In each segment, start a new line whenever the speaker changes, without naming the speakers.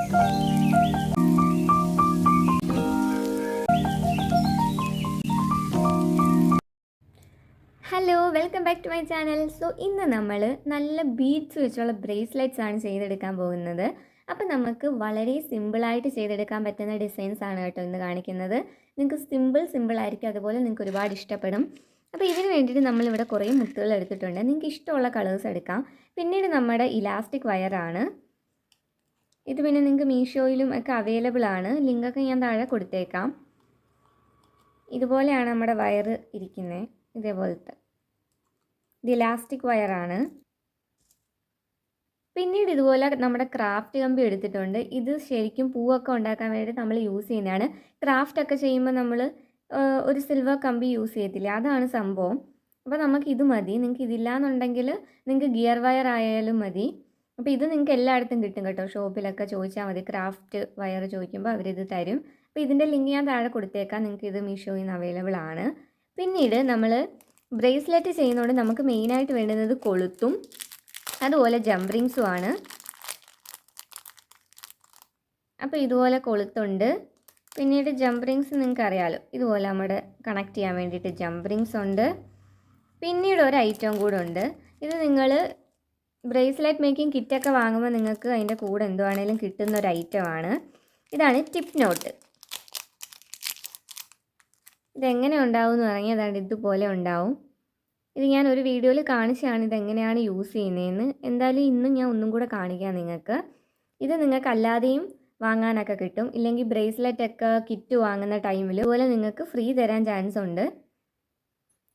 Hello, welcome back to my channel. So ഇന്ന് നമ്മൾ നല്ല ബീഡ്സ് വെച്ചുള്ള ബ്രേസ്ലെറ്റ്സ് ആണ് ചെയ്തെടുക്കാൻ പോകുന്നത്. അപ്പോൾ നമുക്ക് വളരെ സിമ്പിളായിട്ട് ചെയ്തെടുക്കാൻ പറ്റുന്ന ഡിസൈൻസ് ആണ് കേട്ടോ ഇന്ന് കാണിക്കുന്നത്. നിങ്ങൾക്ക് സിമ്പിൾ ആയിരിക്കും, അതുപോലെ നിങ്ങൾക്ക് ഒരുപാട് ഇഷ്ടപ്പെടും. അപ്പോൾ ഇതിന് വേണ്ടിയിട്ട് നമ്മളിവിടെ കുറേ മുത്തുകൾ എടുത്തിട്ടുണ്ട്. നിങ്ങൾക്ക് ഇഷ്ടമുള്ള കളേഴ്സ് എടുക്കാം. പിന്നീട് നമ്മുടെ ഇലാസ്റ്റിക് വയറാണ് ഇത്. പിന്നെ നിങ്ങൾക്ക് മീഷോയിലും ഒക്കെ അവൈലബിൾ ആണ്. ലിങ്കൊക്കെ ഞാൻ താഴെ കൊടുത്തേക്കാം. ഇതുപോലെയാണ് നമ്മുടെ വയർ ഇരിക്കുന്നത്. ഇതേപോലത്തെ ഇത് ഇലാസ്റ്റിക് വയറാണ്. പിന്നീട് ഇതുപോലെ നമ്മുടെ ക്രാഫ്റ്റ് കമ്പി എടുത്തിട്ടുണ്ട്. ഇത് ശരിക്കും പൂവൊക്കെ ഉണ്ടാക്കാൻ വേണ്ടി നമ്മൾ യൂസ് ചെയ്യുന്നതാണ്. ക്രാഫ്റ്റ് ഒക്കെ ചെയ്യുമ്പോൾ നമ്മൾ ഒരു സിൽവർ കമ്പി യൂസ് ചെയ്യത്തില്ല, അതാണ് സംഭവം. അപ്പോൾ നമുക്ക് ഇത് മതി. നിങ്ങൾക്ക് ഇതില്ലാന്നുണ്ടെങ്കിൽ നിങ്ങൾക്ക് ഗിയർ വയർ ആയാലും മതി. അപ്പോൾ ഇത് നിങ്ങൾക്ക് എല്ലായിടത്തും കിട്ടും കേട്ടോ. ഷോപ്പിലൊക്കെ ചോദിച്ചാൽ മതി, ക്രാഫ്റ്റ് വയർ ചോദിക്കുമ്പോൾ അവരിത് തരും. അപ്പോൾ ഇതിൻ്റെ ലിങ്ക് ഞാൻ താഴെ കൊടുത്തേക്കാം. നിങ്ങൾക്ക് ഇത് മീഷോയിൽ നിന്ന് അവൈലബിൾ ആണ്. പിന്നീട് നമ്മൾ ബ്രേസ്ലെറ്റ് ചെയ്യുന്നതുകൊണ്ട് നമുക്ക് മെയിനായിട്ട് വേണ്ടുന്നത് കൊളുത്തും അതുപോലെ ജംപ് റിങ്സും ആണ്. അപ്പോൾ ഇതുപോലെ കൊളുത്തുണ്ട്. പിന്നീട് ജംപ് റിങ്സ് നിങ്ങൾക്ക് അറിയാമല്ലോ, ഇതുപോലെ നമ്മുടെ കണക്ട് ചെയ്യാൻ വേണ്ടിയിട്ട് ജംപ് റിങ്സ് ഉണ്ട്. പിന്നീട് ഒരു ഐറ്റം കൂടെ ഉണ്ട്. ഇത് നിങ്ങൾ ബ്രേസ്ലെറ്റ് മേക്കിംഗ് കിറ്റൊക്കെ വാങ്ങുമ്പോൾ നിങ്ങൾക്ക് അതിൻ്റെ കൂടെ എന്തുവാണേലും കിട്ടുന്ന ഒരു ഐറ്റമാണ്. ഇതാണ് ടിപ്പ് നോട്ട്. ഇതെങ്ങനെ ഉണ്ടാവും എന്ന് പറഞ്ഞാൽ അതാണ് ഇതുപോലെ ഉണ്ടാവും. ഇത് ഞാൻ ഒരു വീഡിയോയിൽ കാണിച്ചാണ് ഇതെങ്ങനെയാണ് യൂസ് ചെയ്യുന്നതെന്ന്. എന്തായാലും ഇന്നും ഞാൻ ഒന്നും കൂടെ കാണിക്കാം നിങ്ങൾക്ക്. ഇത് നിങ്ങൾക്ക് അല്ലാതെയും വാങ്ങാനൊക്കെ കിട്ടും. ഇല്ലെങ്കിൽ ബ്രേസ്ലെറ്റൊക്കെ കിറ്റ് വാങ്ങുന്ന ടൈമിൽ ഇതുപോലെ നിങ്ങൾക്ക് ഫ്രീ തരാൻ ചാൻസ് ഉണ്ട്.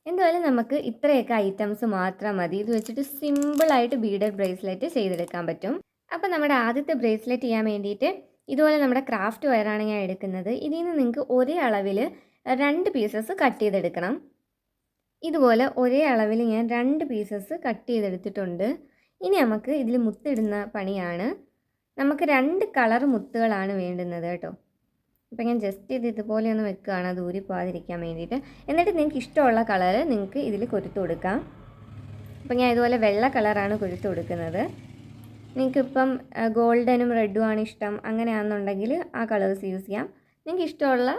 എന്തായാലും നമുക്ക് ഇത്രയൊക്കെ ഐറ്റംസ് മാത്രം മതി. ഇത് വെച്ചിട്ട് സിമ്പിളായിട്ട് ബീഡഡ് ബ്രേസ്ലെറ്റ് ചെയ്തെടുക്കാൻ പറ്റും. അപ്പോൾ നമ്മുടെ ആദ്യത്തെ ബ്രേസ്ലെറ്റ് ചെയ്യാൻ വേണ്ടിയിട്ട് ഇതുപോലെ നമ്മുടെ ക്രാഫ്റ്റ് വയറാണ് ഞാൻ എടുക്കുന്നത്. ഇതിൽ നിന്ന് നിങ്ങൾക്ക് ഒരേ അളവിൽ 2 പീസസ് കട്ട് ചെയ്തെടുക്കണം. ഇതുപോലെ ഒരേ അളവിൽ ഞാൻ 2 പീസസ് കട്ട് ചെയ്തെടുത്തിട്ടുണ്ട്. ഇനി നമുക്ക് ഇതിൽ മുത്തിടുന്ന പണിയാണ്. നമുക്ക് 2 കളർ മുത്തുകളാണ് വേണ്ടുന്നത് കേട്ടോ. അപ്പോൾ ഞാൻ ജസ്റ്റ് ഇതുപോലെ ഒന്ന് വെക്കുകയാണ്, അത് ഊരി പോകാതിരിക്കാൻ വേണ്ടിയിട്ട്. എന്നിട്ട് നിങ്ങൾക്ക് ഇഷ്ടമുള്ള കളർ നിങ്ങൾക്ക് ഇതിൽ കൊരുത്ത് കൊടുക്കാം. അപ്പോൾ ഞാൻ ഇതുപോലെ വെള്ള കളറാണ് കൊരുത്ത് കൊടുക്കുന്നത്. നിങ്ങൾക്കിപ്പം ഗോൾഡനും റെഡും ആണ് ഇഷ്ടം, അങ്ങനെയാണെന്നുണ്ടെങ്കിൽ ആ കളേഴ്സ് യൂസ് ചെയ്യാം. നിങ്ങൾക്ക് ഇഷ്ടമുള്ള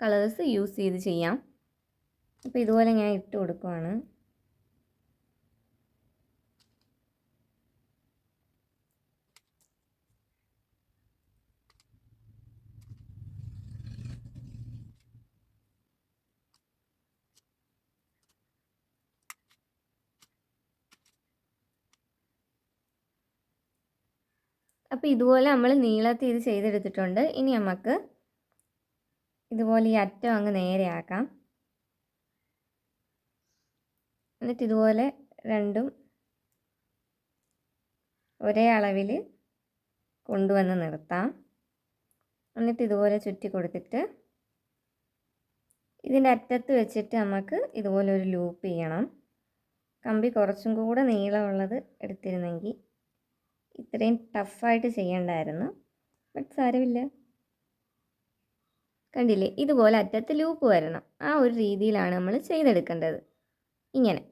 കളേഴ്സ് യൂസ് ചെയ്ത് ചെയ്യാം. അപ്പോൾ ഇതുപോലെ ഞാൻ ഇട്ട് കൊടുക്കുവാണ്. അപ്പോൾ ഇതുപോലെ നമ്മൾ നീളത്തിൽ ഇത് ചെയ്തെടുത്തിട്ടുണ്ട്. ഇനി നമുക്ക് ഇതുപോലെ ഈ അറ്റം അങ്ങ് നേരെ ആക്കാം. എന്നിട്ട് ഇതുപോലെ രണ്ടും ഒരേ അളവിൽ കൊണ്ടുവന്ന് നിർത്താം. എന്നിട്ട് ഇതുപോലെ ചുറ്റി കൊടുത്തിട്ട് ഇതിൻ്റെ അറ്റത്ത് വെച്ചിട്ട് നമുക്ക് ഇതുപോലെ ഒരു ലൂപ്പ് ചെയ്യണം. കമ്പി കുറച്ചും കൂടെ നീളമുള്ളത് എടുത്തിരുന്നെങ്കിൽ ഇത്രയും ടഫായിട്ട് ചെയ്യണ്ടായിരുന്നു. ബട്ട് സാരമില്ല. കണ്ടില്ലേ, ഇതുപോലെ അറ്റത്ത് ലൂപ്പ് വരണം. ആ ഒരു രീതിയിലാണ് നമ്മൾ ചെയ്തെടുക്കേണ്ടത്. ഇങ്ങനെ.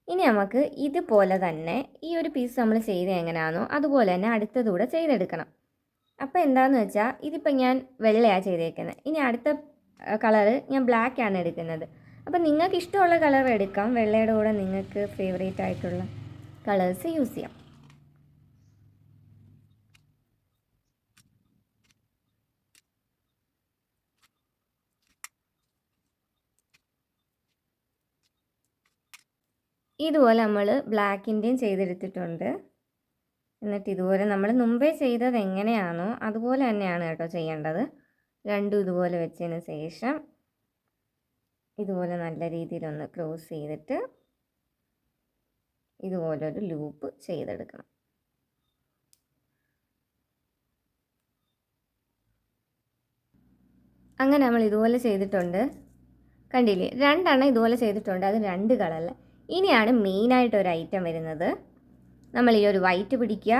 ഇനി നമുക്ക് ഇതുപോലെ തന്നെ ഈ ഒരു പീസ് നമ്മൾ ചെയ്ത് എങ്ങനെയാണോ അതുപോലെ തന്നെ അടുത്തതൂടെ ചെയ്തെടുക്കണം. അപ്പോൾ എന്താണെന്ന് വെച്ചാൽ ഇതിപ്പോൾ ഞാൻ വെള്ളയാണ് ചെയ്തേക്കുന്നത്. ഇനി അടുത്ത കളറ് ഞാൻ ബ്ലാക്കാണ് എടുക്കുന്നത്. അപ്പോൾ നിങ്ങൾക്ക് ഇഷ്ടമുള്ള കളർ എടുക്കാം. വെള്ളയുടെ കൂടെ നിങ്ങൾക്ക് ഫേവറേറ്റ് ആയിട്ടുള്ള കളേഴ്സ് യൂസ് ചെയ്യാം. ഇതുപോലെ നമ്മൾ ബ്ലാക്കിൻ്റെയും ചെയ്തെടുത്തിട്ടുണ്ട്. എന്നിട്ട് ഇതുപോലെ നമ്മൾ മുമ്പേ ചെയ്തത് എങ്ങനെയാണോ അതുപോലെ തന്നെയാണ് കേട്ടോ ചെയ്യേണ്ടത്. രണ്ടും ഇതുപോലെ വെച്ചതിന് ശേഷം ഇതുപോലെ നല്ല രീതിയിലൊന്ന് ക്ലോസ് ചെയ്തിട്ട് ഇതുപോലൊരു ലൂപ്പ് ചെയ്തെടുക്കണം. അങ്ങനെ നമ്മൾ ഇതുപോലെ ചെയ്തിട്ടുണ്ട്. കണ്ടില്ലേ, 2 എണ്ണം ഇതുപോലെ ചെയ്തിട്ടുണ്ട്. അത് 2 കളറിൽ. ഇനിയാണ് മെയിനായിട്ടൊരു ഐറ്റം വരുന്നത്. നമ്മൾ ഈ ഒരു വൈറ്റ് പിടിക്കുക,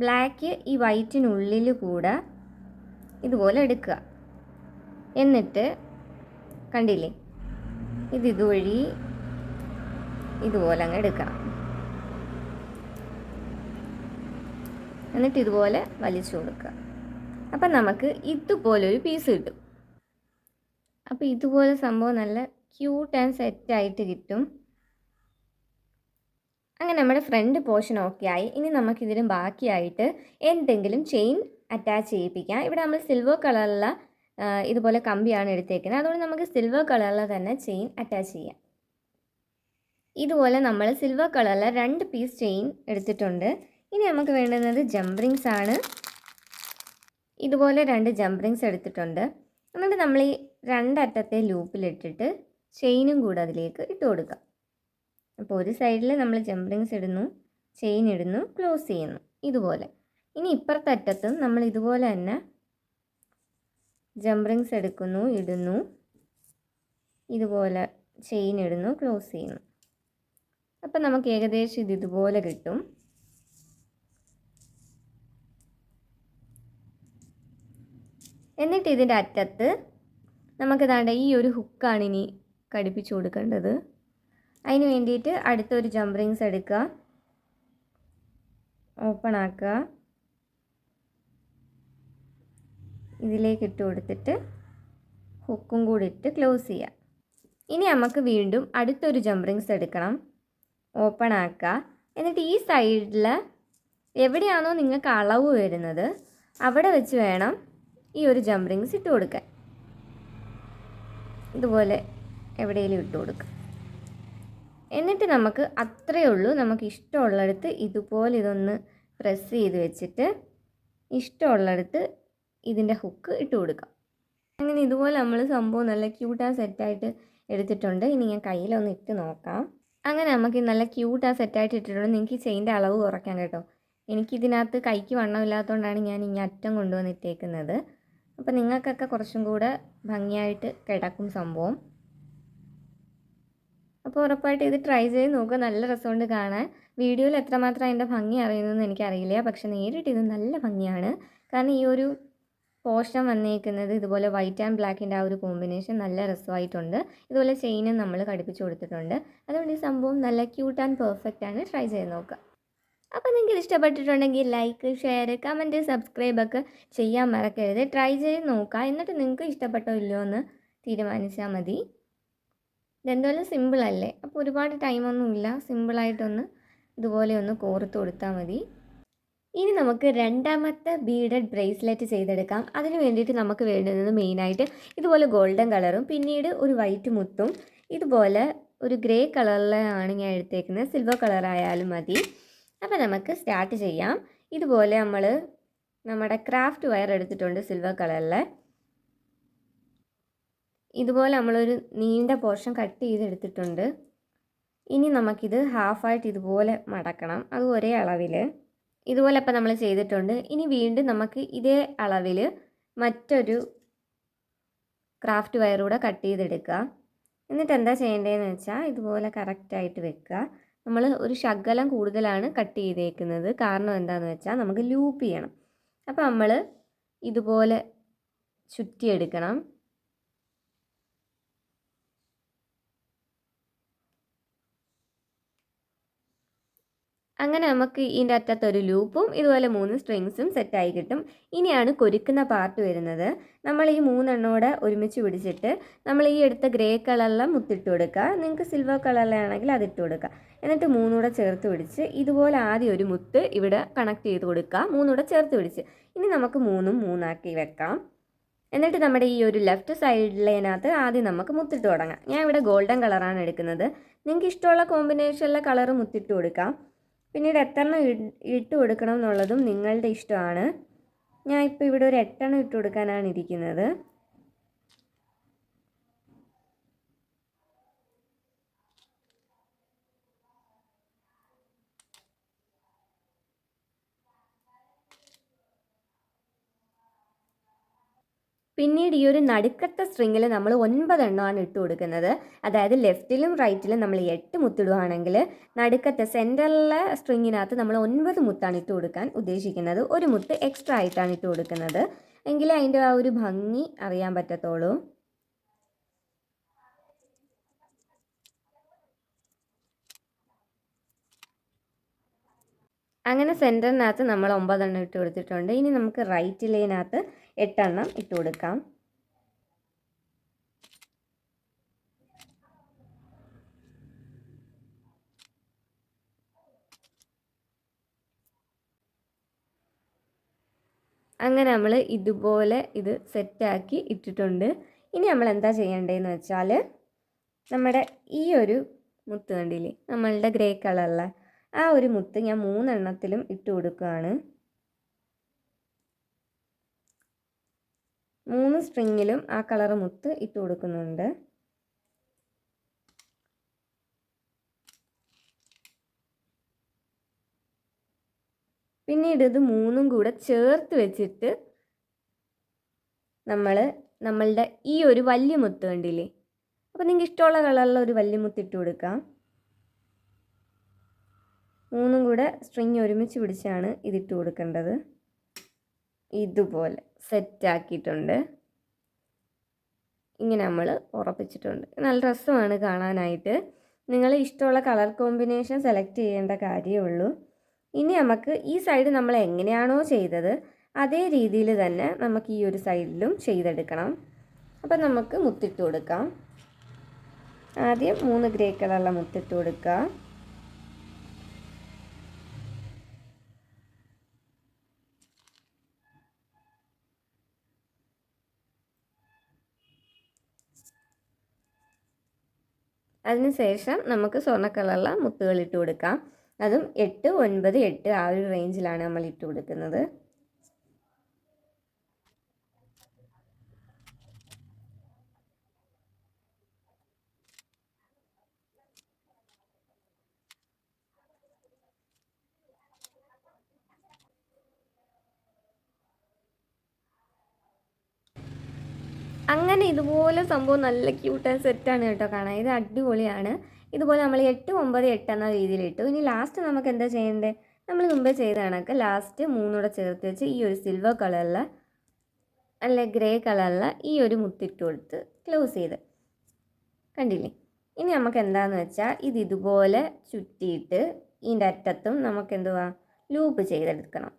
ബ്ലാക്ക് ഈ വൈറ്റിനുള്ളിൽ കൂടെ ഇതുപോലെ എടുക്കുക. എന്നിട്ട് കണ്ടില്ലേ, ഇതുവഴി ഇതുപോലെ അങ്ങ് എടുക്കണം. എന്നിട്ട് ഇതുപോലെ വലിച്ചു കൊടുക്കുക. അപ്പം നമുക്ക് ഇതുപോലൊരു പീസ് കിട്ടും. അപ്പോൾ ഇതുപോലെ സംഭവം നല്ല ക്യൂട്ട് ആൻഡ് സെറ്റായിട്ട് കിട്ടും. അങ്ങനെ നമ്മുടെ ഫ്രണ്ട് പോർഷൻ ഓക്കെ ആയി. ഇനി നമുക്കിതിന് ബാക്കിയായിട്ട് എന്തെങ്കിലും ചെയിൻ അറ്റാച്ച് ചെയ്യിപ്പിക്കാം. ഇവിടെ നമ്മൾ സിൽവർ കളറുള്ള ഇതുപോലെ കമ്പിയാണ് എടുത്തേക്കുന്നത്. അതുകൊണ്ട് നമുക്ക് സിൽവർ കളറിൽ തന്നെ ചെയിൻ അറ്റാച്ച് ചെയ്യാം. ഇതുപോലെ നമ്മൾ സിൽവർ കളറിൽ 2 പീസ് ചെയിൻ എടുത്തിട്ടുണ്ട്. ഇനി നമുക്ക് വേണ്ടുന്നത് ജംപ് റിങ്സ് ആണ്. ഇതുപോലെ 2 ജംപ് റിങ്സ് എടുത്തിട്ടുണ്ട്. എന്നിട്ട് നമ്മൾ ഈ 2 അറ്റത്തെ ലൂപ്പിലിട്ടിട്ട് ചെയിനും കൂടെ അതിലേക്ക് ഇട്ട് കൊടുക്കാം. അപ്പോൾ ഒരു സൈഡിൽ നമ്മൾ ജംപ് റിങ്സ് ഇടുന്നു, ചെയിൻ ഇടുന്നു, ക്ലോസ് ചെയ്യുന്നു ഇതുപോലെ. ഇനി ഇപ്പുറത്തെ അറ്റത്തും നമ്മൾ ഇതുപോലെ തന്നെ ജംപ് റിങ്സ് എടുക്കുന്നു, ഇടുന്നു, ഇതുപോലെ ചെയിൻ ഇടുന്നു, ക്ലോസ് ചെയ്യുന്നു. അപ്പം നമുക്ക് ഏകദേശം ഇതുപോലെ കിട്ടും. എന്നിട്ട് ഇതിൻ്റെ അറ്റത്ത് നമുക്ക് ദാണ്ട ഈ ഒരു ഹുക്കാണ് ഇനി ഘടിപ്പിച്ചു കൊടുക്കേണ്ടത്. അതിന് വേണ്ടിയിട്ട് അടുത്തൊരു ജംപ് റിങ്സ് എടുക്കുക, ഓപ്പൺ ആക്കുക, ഇതിലേക്ക് ഇട്ട് കൊടുത്തിട്ട് ഹുക്കും കൂടി ഇട്ട് ക്ലോസ് ചെയ്യുക. ഇനി നമുക്ക് വീണ്ടും അടുത്തൊരു ജംപ് റിങ്സ് എടുക്കണം, ഓപ്പൺ ആക്കുക. എന്നിട്ട് ഈ സൈഡിൽ എവിടെയാണോ നിങ്ങൾക്ക് അളവ് വരുന്നത് അവിടെ വെച്ച് വേണം ഈ ഒരു ജംപ് റിങ്സ് ഇട്ട് കൊടുക്കാൻ. ഇതുപോലെ എവിടെയെങ്കിലും ഇട്ട് കൊടുക്കുക. എന്നിട്ട് നമുക്ക് അത്രയേ ഉള്ളൂ, നമുക്ക് ഇഷ്ടമുള്ളിടത്ത് ഇതുപോലെ ഇതൊന്ന് പ്രസ് ചെയ്ത് വെച്ചിട്ട് ഇഷ്ടമുള്ളിടത്ത് ഇതിൻ്റെ ഹുക്ക് ഇട്ട് കൊടുക്കാം. അങ്ങനെ ഇതുപോലെ നമ്മൾ സംഭവം നല്ല ക്യൂട്ടാണ് സെറ്റായിട്ട് എടുത്തിട്ടുണ്ട്. ഇനി ഞാൻ കയ്യിലൊന്ന് ഇട്ട് നോക്കാം. അങ്ങനെ നമുക്ക് നല്ല ക്യൂട്ടാണ് സെറ്റായിട്ട് ഇട്ടിട്ടുണ്ട്. നിങ്ങൾക്ക് ഈ ചെയിൻ്റെ അളവ് കുറയ്ക്കാം കേട്ടോ. എനിക്കിതിനകത്ത് കൈക്ക് വണ്ണമില്ലാത്തതുകൊണ്ടാണ് ഞാൻ ഇങ്ങനെ അറ്റം കൊണ്ടുവന്ന് ഇട്ടേക്കുന്നത്. അപ്പോൾ നിങ്ങൾക്കൊക്കെ കുറച്ചും കൂടെ ഭംഗിയായിട്ട് കിടക്കും സംഭവം. അപ്പോൾ ഉറപ്പായിട്ട് ഇത് ട്രൈ ചെയ്ത് നോക്കുക. നല്ല രസമുണ്ട് കാണാൻ. വീഡിയോയിൽ എത്രമാത്രം അതിൻ്റെ ഭംഗി അറിയുന്നതെന്ന് എനിക്കറിയില്ല, പക്ഷെ നേരിട്ട് ഇത് നല്ല ഭംഗിയാണ്. കാരണം ഈ ഒരു പോർഷൻ വന്നേക്കുന്നത് ഇതുപോലെ വൈറ്റ് ആൻഡ് ബ്ലാക്കിൻ്റെ ആ ഒരു കോമ്പിനേഷൻ നല്ല രസമായിട്ടുണ്ട്. ഇതുപോലെ ചെയിനും നമ്മൾ ഘടിപ്പിച്ച് കൊടുത്തിട്ടുണ്ട്. അതുകൊണ്ട് ഈ സംഭവം നല്ല ക്യൂട്ട് ആൻഡ് പെർഫെക്റ്റ് ആണ്. ട്രൈ ചെയ്ത് നോക്കുക. അപ്പോൾ നിങ്ങൾക്ക് ഇഷ്ടപ്പെട്ടിട്ടുണ്ടെങ്കിൽ ലൈക്ക്, ഷെയർ, കമൻറ്റ്, സബ്സ്ക്രൈബ് ഒക്കെ ചെയ്യാൻ മറക്കരുത്. ട്രൈ ചെയ്ത് നോക്കുക. എന്നിട്ട് നിങ്ങൾക്ക് ഇഷ്ടപ്പെട്ടോ ഇല്ലയോ എന്ന് തീരുമാനിച്ചാൽ മതി. ഇതെന്തായാലും സിമ്പിളല്ലേ, അപ്പോൾ ഒരുപാട് ടൈമൊന്നുമില്ല. സിമ്പിളായിട്ടൊന്ന് ഇതുപോലെ ഒന്ന് കോർത്ത് കൊടുത്താൽ മതി. ഇനി നമുക്ക് രണ്ടാമത്തെ ബീഡഡ് ബ്രേസ്ലെറ്റ് ചെയ്തെടുക്കാം. അതിന് വേണ്ടിയിട്ട് നമുക്ക് വേണ്ടുന്നത് മെയിനായിട്ട് ഇതുപോലെ ഗോൾഡൻ കളറും പിന്നീട് ഒരു വൈറ്റ് മുത്തും ഇതുപോലെ ഒരു ഗ്രേ കളറിലാണ് ഞാൻ എടുത്തേക്കുന്നത്. സിൽവർ കളറായാലും മതി. അപ്പോൾ നമുക്ക് സ്റ്റാർട്ട് ചെയ്യാം. ഇതുപോലെ നമ്മൾ നമ്മുടെ ക്രാഫ്റ്റ് വയർ എടുത്തിട്ടുണ്ട് സിൽവർ കളറിൽ. ഇതുപോലെ നമ്മളൊരു നീണ്ട പോർഷൻ കട്ട് ചെയ്തെടുത്തിട്ടുണ്ട്. ഇനി നമുക്കിത് ഹാഫായിട്ട് ഇതുപോലെ മടക്കണം, അത് ഒരേ അളവിൽ. ഇതുപോലെ അപ്പം നമ്മൾ ചെയ്തിട്ടുണ്ട്. ഇനി വീണ്ടും നമുക്ക് ഇതേ അളവിൽ മറ്റൊരു ക്രാഫ്റ്റ് വയർ കൂടെ കട്ട് ചെയ്തെടുക്കുക. എന്നിട്ട് എന്താ ചെയ്യേണ്ടതെന്ന് വെച്ചാൽ ഇതുപോലെ കറക്റ്റായിട്ട് വെക്കുക. നമ്മൾ ഒരു ശകലം കൂടുതലാണ് കട്ട് ചെയ്തേക്കുന്നത്. കാരണം എന്താണെന്ന് വെച്ചാൽ നമുക്ക് ലൂപ്പ് ചെയ്യണം. അപ്പോൾ നമ്മൾ ഇതുപോലെ ചുറ്റിയെടുക്കണം. അങ്ങനെ നമുക്ക് ഇതിൻ്റെ അറ്റത്തൊരു ലൂപ്പും ഇതുപോലെ 3 സ്ട്രിങ്സും സെറ്റായി കിട്ടും. ഇനിയാണ് കൊരുക്കുന്ന പാർട്ട് വരുന്നത്. നമ്മൾ ഈ 3 എണ്ണോടെ ഒരുമിച്ച് പിടിച്ചിട്ട് നമ്മൾ ഈ എടുത്ത ഗ്രേ കളറിലെ മുത്തിട്ട് കൊടുക്കുക. നിങ്ങൾക്ക് സിൽവർ കളറിലാണെങ്കിൽ അതിട്ട് കൊടുക്കുക. എന്നിട്ട് 3 കൂടെ ചേർത്ത് പിടിച്ച് ഇതുപോലെ ആദ്യം ഒരു മുത്ത് ഇവിടെ കണക്ട് ചെയ്ത് കൊടുക്കുക. 3 കൂടെ ചേർത്ത് പിടിച്ച് ഇനി നമുക്ക് 3ഉം 3ആക്കി വെക്കാം. എന്നിട്ട് നമ്മുടെ ഈ ഒരു ലെഫ്റ്റ് സൈഡിലേനകത്ത് ആദ്യം നമുക്ക് മുത്തിട്ട് തുടങ്ങാം. ഞാൻ ഇവിടെ ഗോൾഡൻ കളറാണ് എടുക്കുന്നത്. നിങ്ങൾക്ക് ഇഷ്ടമുള്ള കോമ്പിനേഷനിലെ കളറ് മുത്തിട്ട് കൊടുക്കാം. പിന്നീട് എത്രണ്ണം ഇട്ട് കൊടുക്കണം എന്നുള്ളതും നിങ്ങളുടെ ഇഷ്ടമാണ്. ഞാൻ ഇപ്പോൾ ഇവിടെ ഒരു 8 എണ്ണം ഇട്ട് കൊടുക്കാനാണ് ഇരിക്കുന്നത്. പിന്നീട് ഈ ഒരു നടുക്കത്തെ സ്ട്രിങ്ങിൽ നമ്മൾ 9 എണ്ണമാണ് ഇട്ട് കൊടുക്കുന്നത്. അതായത് ലെഫ്റ്റിലും റൈറ്റിലും നമ്മൾ 8 മുത്തിടുകയാണെങ്കിൽ നടുക്കത്തെ സെൻറ്ററിലെ സ്ട്രിങ്ങിനകത്ത് നമ്മൾ 9 മുത്താണ് ഇട്ട് കൊടുക്കാൻ ഉദ്ദേശിക്കുന്നത്. ഒരു മുത്ത് എക്സ്ട്രാ ആയിട്ടാണ് ഇട്ട് കൊടുക്കുന്നത്. എങ്കിലേ അതിൻ്റെ ആ ഒരു ഭംഗി അറിയാൻ പറ്റത്തുള്ളൂ. അങ്ങനെ സെൻറ്ററിനകത്ത് നമ്മൾ 9 എണ്ണം ഇട്ട് കൊടുത്തിട്ടുണ്ട്. ഇനി നമുക്ക് റൈറ്റിലേനകത്ത് 8 എണ്ണം ഇട്ട് കൊടുക്കാം. അങ്ങനെ നമ്മൾ ഇതുപോലെ ഇത് സെറ്റാക്കി ഇട്ടിട്ടുണ്ട്. ഇനി നമ്മൾ എന്താ ചെയ്യേണ്ടതെന്ന് വെച്ചാൽ നമ്മുടെ ഈ ഒരു മുത്ത് കണ്ടില്ലേ, നമ്മളുടെ ഗ്രേ കളറുള്ള ആ ഒരു മുത്ത് ഞാൻ 3 എണ്ണത്തിലും ഇട്ട് കൊടുക്കുകയാണ്. 3 സ്ട്രിങ്ങിലും ആ കളർ മുത്ത് ഇട്ട് കൊടുക്കുന്നുണ്ട്. പിന്നീട് ഇത് 3ഉം കൂടെ ചേർത്ത് വെച്ചിട്ട് നമ്മളുടെ ഈ ഒരു വലിയ മുത്ത് കണ്ടില്ലേ, അപ്പോൾ നിങ്ങൾക്ക് ഇഷ്ടമുള്ള കളറിലുള്ള ഒരു വലിയ മുത്ത് ഇട്ട് കൊടുക്കാം. 3ഉം കൂടെ സ്ട്രിങ് ഒരുമിച്ച് പിടിച്ചാണ് ഇതിട്ട് കൊടുക്കേണ്ടത്. ഇതുപോലെ സെറ്റാക്കിയിട്ടുണ്ട്. ഇങ്ങനെ നമ്മൾ ഉറപ്പിച്ചിട്ടുണ്ട്. നല്ല രസമാണ് കാണാനായിട്ട്. നിങ്ങൾ ഇഷ്ടമുള്ള കളർ കോമ്പിനേഷൻ സെലക്ട് ചെയ്യേണ്ട കാര്യമേ ഉള്ളൂ. ഇനി നമുക്ക് ഈ സൈഡ് നമ്മൾ എങ്ങനെയാണോ ചെയ്തത് അതേ രീതിയിൽ തന്നെ നമുക്ക് ഈ ഒരു സൈഡിലും ചെയ്തെടുക്കണം. അപ്പം നമുക്ക് മുത്തിട്ട് കൊടുക്കാം. ആദ്യം 3 ഗ്രേ കളറുള്ള മുത്തിട്ട് കൊടുക്കുക. അതിനുശേഷം നമുക്ക് സ്വർണ്ണ കളറുള്ള മുത്തുകൾ ഇട്ട് കൊടുക്കാം. അതും 8, 9, 8 ആ ഒരു റേഞ്ചിലാണ് നമ്മൾ ഇട്ട് കൊടുക്കുന്നത്. അങ്ങനെ ഇതുപോലെ സംഭവം നല്ല ക്യൂട്ടായ സെറ്റാണ് കേട്ടോ കാണാൻ. ഇത് അടിപൊളിയാണ്. ഇതുപോലെ നമ്മൾ 8, 9, 8 എന്ന രീതിയിൽ ഇട്ടു. ഇനി ലാസ്റ്റ് നമുക്ക് എന്താ ചെയ്യേണ്ടത്? നമ്മൾ മുമ്പേ ചെയ്ത കണക്ക് ലാസ്റ്റ് 3 ചേർത്ത് വെച്ച് ഈ ഒരു സിൽവർ കളറിൽ അല്ലെ ഗ്രേ കളറിൽ ഈ ഒരു മുത്തിട്ട് കൊടുത്ത് ക്ലോസ് ചെയ്ത് കണ്ടില്ലേ. ഇനി നമുക്ക് എന്താണെന്ന് വെച്ചാൽ ഇത് ഇതുപോലെ ചുറ്റിയിട്ട് ഇതിൻ്റെ അറ്റത്തും നമുക്ക് എന്തുവാ ലൂപ്പ് ചെയ്തെടുക്കണം.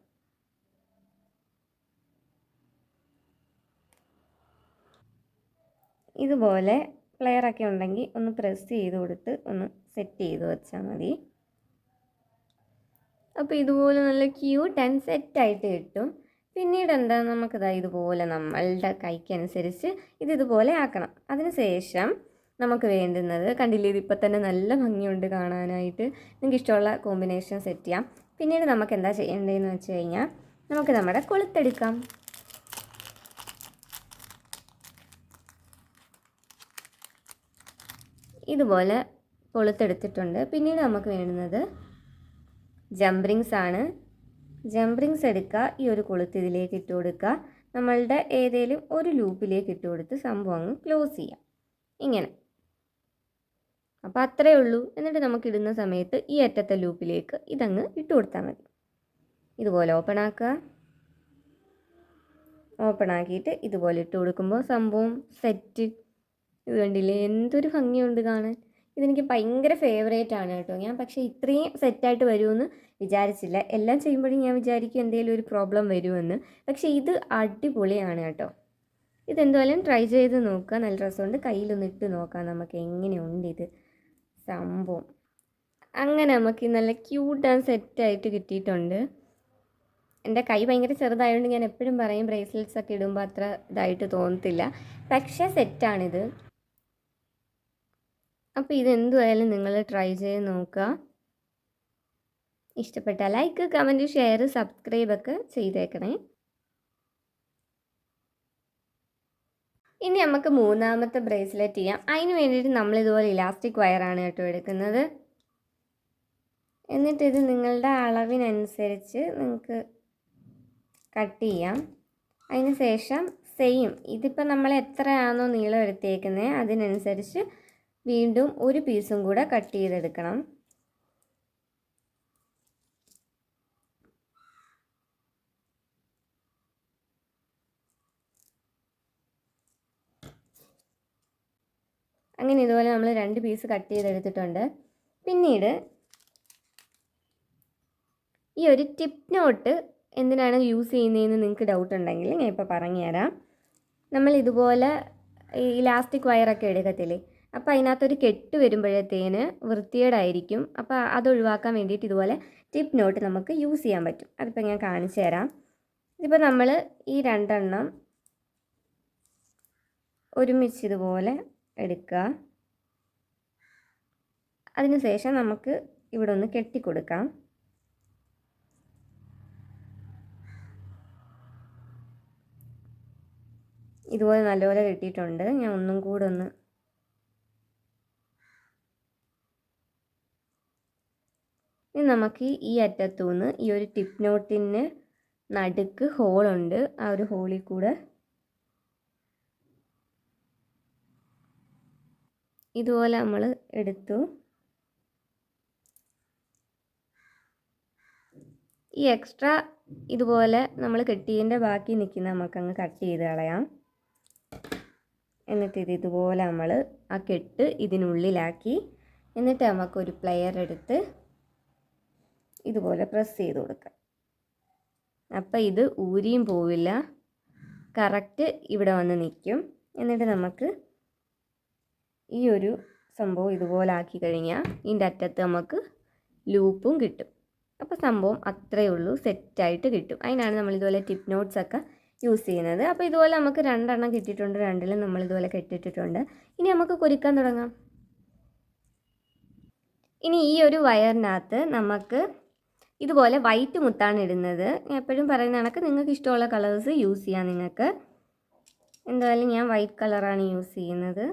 ഇതുപോലെ പ്ലെയറൊക്കെ ഉണ്ടെങ്കിൽ ഒന്ന് പ്രസ് ചെയ്ത് കൊടുത്ത് ഒന്ന് സെറ്റ് ചെയ്ത് വെച്ചാൽ മതി. അപ്പോൾ ഇതുപോലെ നല്ല ക്യൂട്ട് ആൻഡ് സെറ്റായിട്ട് കിട്ടും. പിന്നീട് എന്താ നമുക്കിതാ ഇതുപോലെ നമ്മളുടെ കൈക്കനുസരിച്ച് ഇതുപോലെ ആക്കണം. അതിനുശേഷം നമുക്ക് വേണ്ടുന്നത് കണ്ടില്ലേ, ഇതിപ്പോൾ തന്നെ നല്ല ഭംഗിയുണ്ട് കാണാനായിട്ട്. നിങ്ങൾക്ക് ഇഷ്ടമുള്ള കോമ്പിനേഷൻ സെറ്റ് ചെയ്യാം. പിന്നീട് നമുക്ക് എന്താ ചെയ്യേണ്ടതെന്ന് വെച്ച് കഴിഞ്ഞാൽ നമുക്ക് നമ്മുടെ കൊളുത്തെടുക്കാം. ഇതുപോലെ കൊളുത്തെടുത്തിട്ടുണ്ട്. പിന്നീട് നമുക്ക് വേണ്ടുന്നത് ജംപ് റിങ്സ് ആണ്. ജംപ് റിങ്സ് എടുക്കുക. ഈ ഒരു കൊളുത്ത് ഇതിലേക്ക് ഇട്ട് കൊടുക്കുക. നമ്മളുടെ ഏതെങ്കിലും ഒരു ലൂപ്പിലേക്ക് ഇട്ട് കൊടുത്ത് സംഭവം അങ്ങ് ക്ലോസ് ചെയ്യാം ഇങ്ങനെ. അപ്പോൾ അത്രയേ ഉള്ളൂ. എന്നിട്ട് നമുക്ക് ഇടുന്ന സമയത്ത് ഈ അറ്റത്തെ ലൂപ്പിലേക്ക് ഇതങ്ങ് ഇട്ട് കൊടുത്താൽ മതി. ഇതുപോലെ ഓപ്പൺ ആക്കുക. ഓപ്പൺ ആക്കിയിട്ട് ഇതുപോലെ ഇട്ട് കൊടുക്കുമ്പോൾ സംഭവം സെറ്റ്. ഇത് കണ്ടില്ലേ, എന്തൊരു ഭംഗിയുണ്ട് കാണാൻ. ഇതെനിക്ക് ഭയങ്കര ഫേവറേറ്റ് ആണ് കേട്ടോ. ഞാൻ പക്ഷേ ഇത്രയും സെറ്റായിട്ട് വരുമെന്ന് വിചാരിച്ചില്ല. എല്ലാം ചെയ്യുമ്പോഴും ഞാൻ വിചാരിക്കും എന്തെങ്കിലും ഒരു പ്രോബ്ലം വരുമെന്ന്. പക്ഷേ ഇത് അടിപൊളിയാണ് കേട്ടോ. ഇതെന്തായാലും ട്രൈ ചെയ്ത് നോക്കുക. നല്ല രസമുണ്ട്. കയ്യിലൊന്ന് ഇട്ട് നോക്കാം നമുക്ക് എങ്ങനെയുണ്ട് ഇത് സംഭവം. അങ്ങനെ നമുക്ക് നല്ല ക്യൂട്ട് ആൻഡ് സെറ്റായിട്ട് കിട്ടിയിട്ടുണ്ട്. എൻ്റെ കൈ ഭയങ്കര ചെറുതായതുകൊണ്ട് ഞാൻ എപ്പോഴും പറയും ബ്രേസ്ലെറ്റ്സ് ഒക്കെ ഇടുമ്പോൾ അത്ര ഇതായിട്ട് തോന്നത്തില്ല. പക്ഷേ സെറ്റാണിത്. അപ്പോൾ ഇതെന്തുമായാലും നിങ്ങൾ ട്രൈ ചെയ്ത് നോക്കുക. ഇഷ്ടപ്പെട്ടാൽ ലൈക്ക്, കമൻറ്റ്, ഷെയർ, സബ്സ്ക്രൈബൊക്കെ ചെയ്തേക്കണേ. ഇനി നമുക്ക് മൂന്നാമത്തെ ബ്രേസ്ലെറ്റ് ചെയ്യാം. അതിന് വേണ്ടിയിട്ട് നമ്മളിതുപോലെ ഇലാസ്റ്റിക് വയറാണ് കേട്ടോ എടുക്കുന്നത്. എന്നിട്ട് ഇത് നിങ്ങളുടെ അളവിനനുസരിച്ച് നിങ്ങൾക്ക് കട്ട് ചെയ്യാം. അതിന് ശേഷം സെയിം ഇതിപ്പോൾ നമ്മൾ എത്രയാണോ നീളം എടുത്തേക്കുന്നത് അതിനനുസരിച്ച് വീണ്ടും ഒരു പീസും കൂടെ കട്ട് ചെയ്തെടുക്കണം. അങ്ങനെ ഇതുപോലെ നമ്മൾ 2 പീസ് കട്ട് ചെയ്തെടുത്തിട്ടുണ്ട്. പിന്നീട് ഈ ഒരു ടിപ്പ് നോട്ട് എന്തിനാണ് യൂസ് ചെയ്യുന്നതെന്ന് നിങ്ങൾക്ക് ഡൗട്ട് ഉണ്ടെങ്കിൽ ഞാൻ ഇപ്പോൾ പറഞ്ഞുതരാം. നമ്മൾ ഇതുപോലെ ഈ ഇലാസ്റ്റിക് വയറൊക്കെ എടുക്കത്തില്ലേ, അപ്പോൾ അതിനകത്തൊരു കെട്ട് വരുമ്പോഴത്തേന് വൃത്തികേടായിരിക്കും. അപ്പോൾ അത് ഒഴിവാക്കാൻ വേണ്ടിയിട്ട് ഇതുപോലെ ടിപ്പ് നോട്ട് നമുക്ക് യൂസ് ചെയ്യാൻ പറ്റും. അതിപ്പോൾ ഞാൻ കാണിച്ചു തരാം. ഇതിപ്പോൾ നമ്മൾ ഈ 2 എണ്ണം ഒരുമിച്ച് ഇതുപോലെ എടുക്കുക. അതിനുശേഷം നമുക്ക് ഇവിടെ ഒന്ന് കെട്ടിക്കൊടുക്കാം. ഇതുപോലെ നല്ലപോലെ കെട്ടിയിട്ടുണ്ട്. ഞാൻ ഒന്നും കൂടെ ഒന്ന് ഇനി നമുക്ക് ഈ അറ്റത്തുനിന്ന് ഈ ഒരു ടിപ്പ് നോട്ടിന് നടുക്ക് ഹോളുണ്ട്. ആ ഒരു ഹോളിൽ കൂടെ ഇതുപോലെ നമ്മൾ എടുത്തു. ഈ എക്സ്ട്രാ ഇതുപോലെ നമ്മൾ കെട്ടിയതിൻ്റെ ബാക്കി നിൽക്കുന്ന നമുക്കങ്ങ് കട്ട് ചെയ്ത് കളയാം. എന്നിട്ട് ഇതുപോലെ നമ്മൾ ആ കെട്ട് ഇതിനുള്ളിലാക്കി, എന്നിട്ട് നമുക്കൊരു പ്ലെയർ എടുത്ത് ഇതുപോലെ പ്രസ് ചെയ്ത് കൊടുക്കാം. അപ്പോൾ ഇത് ഊരിയും പോവില്ല, കറക്റ്റ് ഇവിടെ വന്ന് നിൽക്കും. എന്നിട്ട് നമുക്ക് ഈ ഒരു സംഭവം ഇതുപോലെ ആക്കി കഴിഞ്ഞാൽ ഇതിൻ്റെ അറ്റത്ത് നമുക്ക് ലൂപ്പും കിട്ടും. അപ്പോൾ സംഭവം അത്രയേ ഉള്ളൂ, സെറ്റായിട്ട് കിട്ടും. അതിനാണ് നമ്മൾ ഇതുപോലെ ടിപ്പ് നോട്ട്സ് ഒക്കെ യൂസ് ചെയ്യുന്നത്. അപ്പോൾ ഇതുപോലെ നമുക്ക് 2 എണ്ണം കിട്ടിയിട്ടുണ്ട്. 2ലും നമ്മൾ ഇതുപോലെ കെട്ടിയിട്ടുണ്ട്. ഇനി നമുക്ക് കുരുക്കാൻ തുടങ്ങാം. ഇനി ഈ ഒരു വയറിനകത്ത് നമുക്ക് ഇതുപോലെ വൈറ്റ് മുത്താണ് ഇടുന്നത്. ഞാൻ എപ്പോഴും പറയുന്ന കണക്ക് നിങ്ങൾക്ക് ഇഷ്ടമുള്ള കളേഴ്സ് യൂസ് ചെയ്യാം. നിങ്ങൾക്ക് എന്തായാലും ഞാൻ വൈറ്റ് കളറാണ് യൂസ് ചെയ്യുന്നത്.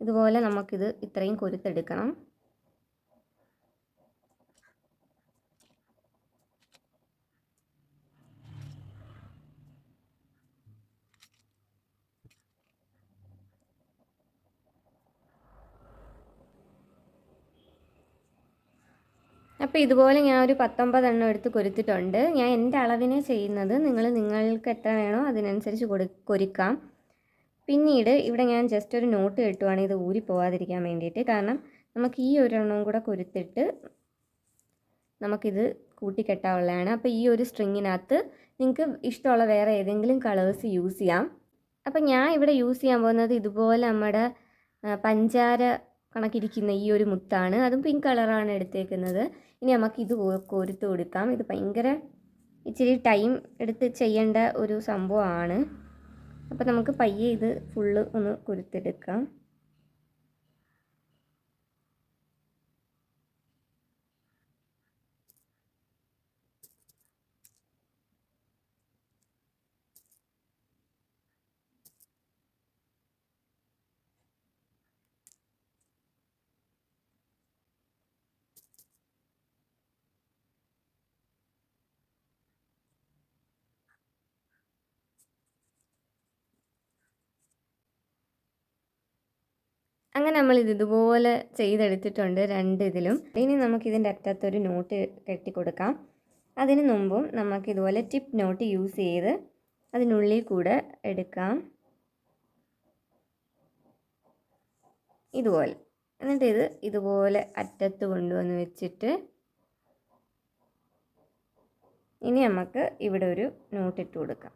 ഇതുപോലെ നമുക്കിത് ഇത്രയും കൊരുത്തെടുക്കണം. അപ്പോൾ ഇതുപോലെ ഞാൻ ഒരു 19 എണ്ണം എടുത്ത് കൊരുത്തിട്ടുണ്ട്. ഞാൻ എൻ്റെ അളവിനെ ചെയ്യുന്നത്. നിങ്ങൾക്ക് എത്ര വേണോ അതിനനുസരിച്ച് കൊരുക്കാം. പിന്നീട് ഇവിടെ ഞാൻ ജസ്റ്റ് ഒരു നോട്ട് കെട്ടുവാണ്, ഇത് ഊരി പോകാതിരിക്കാൻ വേണ്ടിയിട്ട്. കാരണം നമുക്ക് ഈ ഒരു എണ്ണവും കൂടെ കൊരുത്തിട്ട് നമുക്കിത് കൂട്ടിക്കെട്ടാവുള്ളതാണ്. അപ്പോൾ ഈ ഒരു സ്ട്രിങ്ങിനകത്ത് നിങ്ങൾക്ക് ഇഷ്ടമുള്ള വേറെ ഏതെങ്കിലും കളേഴ്സ് യൂസ് ചെയ്യാം. അപ്പോൾ ഞാൻ ഇവിടെ യൂസ് ചെയ്യാൻ പോകുന്നത് ഇതുപോലെ നമ്മുടെ പഞ്ചാര കണക്കിരിക്കുന്ന ഈ ഒരു മുത്താണ്. അതും പിങ്ക് കളറാണ് എടുത്തേക്കുന്നത്. ഇനി നമുക്ക് ഇത് കോരുത്ത് കൊടുക്കാം. ഇത് ഭയങ്കര ഇച്ചിരി ടൈം എടുത്ത് ചെയ്യേണ്ട ഒരു സംഭവമാണ്. അപ്പോൾ നമുക്ക് പയ്യെ ഇത് ഫുള്ള് ഒന്ന് കൊരുത്തെടുക്കാം. അങ്ങനെ നമ്മൾ ഇതുപോലെ ചെയ്തെടുത്തിട്ടുണ്ട് 2 ഇതിലും. ഇനി നമുക്കിതിൻ്റെ അറ്റത്തൊരു നോട്ട് കെട്ടിക്കൊടുക്കാം. അതിന് മുമ്പും നമുക്കിതുപോലെ ടിപ്പ് നോട്ട് യൂസ് ചെയ്ത് അതിനുള്ളിൽ കൂടെ എടുക്കാം ഇതുപോലെ. എന്നിട്ട് ഇത് ഇതുപോലെ അറ്റത്ത് കൊണ്ടുവന്ന് വെച്ചിട്ട് ഇനി നമുക്ക് ഇവിടെ ഒരു നോട്ട് ഇട്ട് കൊടുക്കാം.